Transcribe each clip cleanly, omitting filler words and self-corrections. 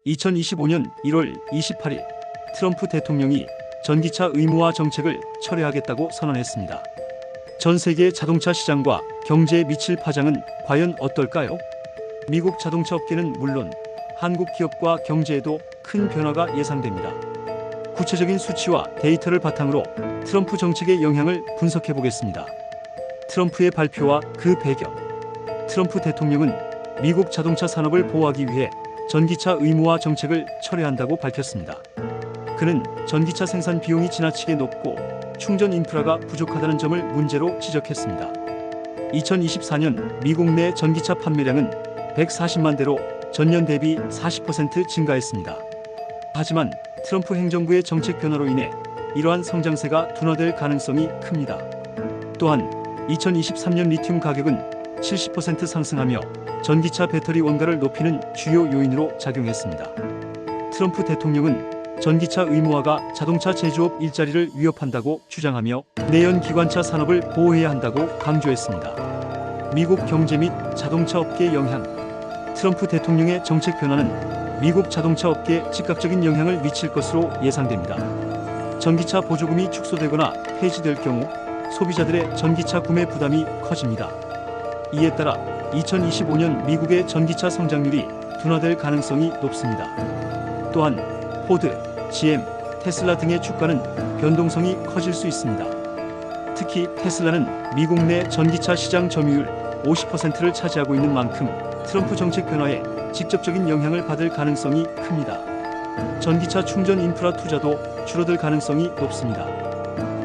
2025년 1월 28일 트럼프 대통령이 전기차 의무화 정책을 철회하겠다고 선언했습니다. 전 세계 자동차 시장과 경제에 미칠 파장은 과연 어떨까요? 미국 자동차 업계는 물론 한국 기업과 경제에도 큰 변화가 예상됩니다. 구체적인 수치와 데이터를 바탕으로 트럼프 정책의 영향을 분석해 보겠습니다. 트럼프의 발표와 그 배경. 트럼프 대통령은 미국 자동차 산업을 보호하기 위해 전기차 의무화 정책을 철회한다고 밝혔습니다. 그는 전기차 생산 비용이 지나치게 높고 충전 인프라가 부족하다는 점을 문제로 지적했습니다. 2024년 미국 내 전기차 판매량은 140만 대로 전년 대비 40% 증가했습니다. 하지만 트럼프 행정부의 정책 변화로 인해 이러한 성장세가 둔화될 가능성이 큽니다. 또한 2023년 리튬 가격은 70% 상승하며 전기차 배터리 원가를 높이는 주요 요인으로 작용했습니다. 트럼프 대통령은 전기차 의무화가 자동차 제조업 일자리를 위협한다고 주장하며 내연 기관차 산업을 보호해야 한다고 강조했습니다. 미국 경제 및 자동차 업계의 영향. 트럼프 대통령의 정책 변화는 미국 자동차 업계에 즉각적인 영향을 미칠 것으로 예상됩니다. 전기차 보조금이 축소되거나 폐지될 경우 소비자들의 전기차 구매 부담이 커집니다. 이에 따라 2025년 미국의 전기차 성장률이 둔화될 가능성이 높습니다. 또한 포드, GM, 테슬라 등의 주가는 변동성이 커질 수 있습니다. 특히 테슬라는 미국 내 전기차 시장 점유율 50%를 차지하고 있는 만큼 트럼프 정책 변화에 직접적인 영향을 받을 가능성이 큽니다. 전기차 충전 인프라 투자도 줄어들 가능성이 높습니다.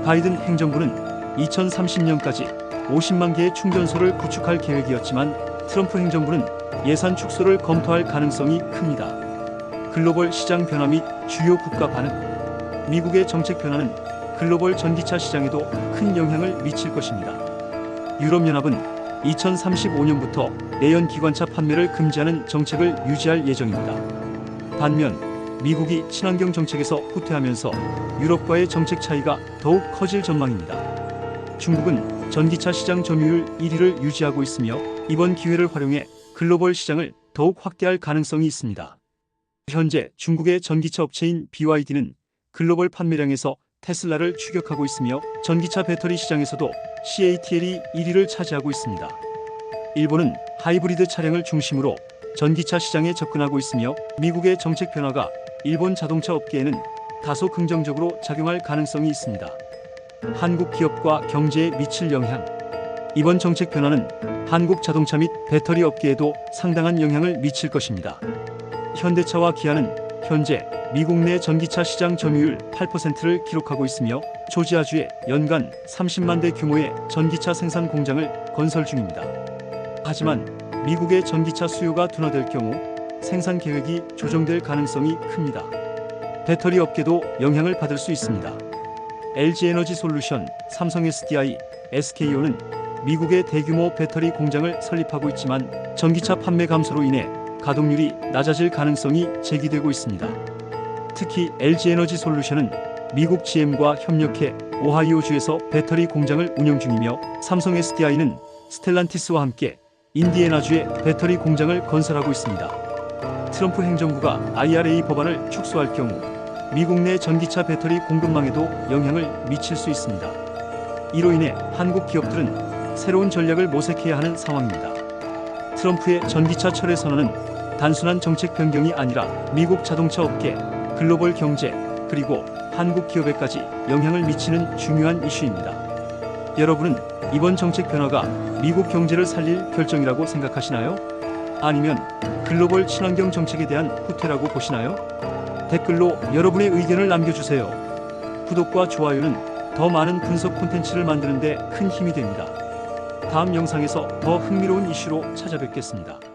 바이든 행정부는 2030년까지 50만 개의 충전소를 구축할 계획이었지만 트럼프 행정부는 예산 축소를 검토할 가능성이 큽니다. 글로벌 시장 변화 및 주요 국가 반응. 미국의 정책 변화는 글로벌 전기차 시장에도 큰 영향을 미칠 것입니다. 유럽연합은 2035년부터 내연 기관차 판매를 금지하는 정책을 유지할 예정입니다. 반면 미국이 친환경 정책에서 후퇴하면서 유럽과의 정책 차이가 더욱 커질 전망입니다. 중국은 전기차 시장 점유율 1위를 유지하고 있으며 이번 기회를 활용해 글로벌 시장을 더욱 확대할 가능성이 있습니다. 현재 중국의 전기차 업체인 BYD는 글로벌 판매량에서 테슬라를 추격하고 있으며 전기차 배터리 시장에서도 CATL이 1위를 차지하고 있습니다. 일본은 하이브리드 차량을 중심으로 전기차 시장에 접근하고 있으며 미국의 정책 변화가 일본 자동차 업계에는 다소 긍정적으로 작용할 가능성이 있습니다. 한국 기업과 경제에 미칠 영향. 이번 정책 변화는 한국 자동차 및 배터리 업계에도 상당한 영향을 미칠 것입니다. 현대차와 기아는 현재 미국 내 전기차 시장 점유율 8%를 기록하고 있으며 조지아주에 연간 30만 대 규모의 전기차 생산 공장을 건설 중입니다. 하지만 미국의 전기차 수요가 둔화될 경우 생산 계획이 조정될 가능성이 큽니다. 배터리 업계도 영향을 받을 수 있습니다. LG에너지솔루션, 삼성 SDI, SK온은 미국의 대규모 배터리 공장을 설립하고 있지만 전기차 판매 감소로 인해 가동률이 낮아질 가능성이 제기되고 있습니다. 특히 LG에너지솔루션은 미국 GM과 협력해 오하이오주에서 배터리 공장을 운영 중이며 삼성 SDI는 스텔란티스와 함께 인디애나주에 배터리 공장을 건설하고 있습니다. 트럼프 행정부가 IRA 법안을 축소할 경우 미국 내 전기차 배터리 공급망에도 영향을 미칠 수 있습니다. 이로 인해 한국 기업들은 새로운 전략을 모색해야 하는 상황입니다. 트럼프의 전기차 철회 선언은 단순한 정책 변경이 아니라 미국 자동차 업계, 글로벌 경제, 그리고 한국 기업에까지 영향을 미치는 중요한 이슈입니다. 여러분은 이번 정책 변화가 미국 경제를 살릴 결정이라고 생각하시나요? 아니면 글로벌 친환경 정책에 대한 후퇴라고 보시나요? 댓글로 여러분의 의견을 남겨주세요. 구독과 좋아요는 더 많은 분석 콘텐츠를 만드는 데 큰 힘이 됩니다. 다음 영상에서 더 흥미로운 이슈로 찾아뵙겠습니다.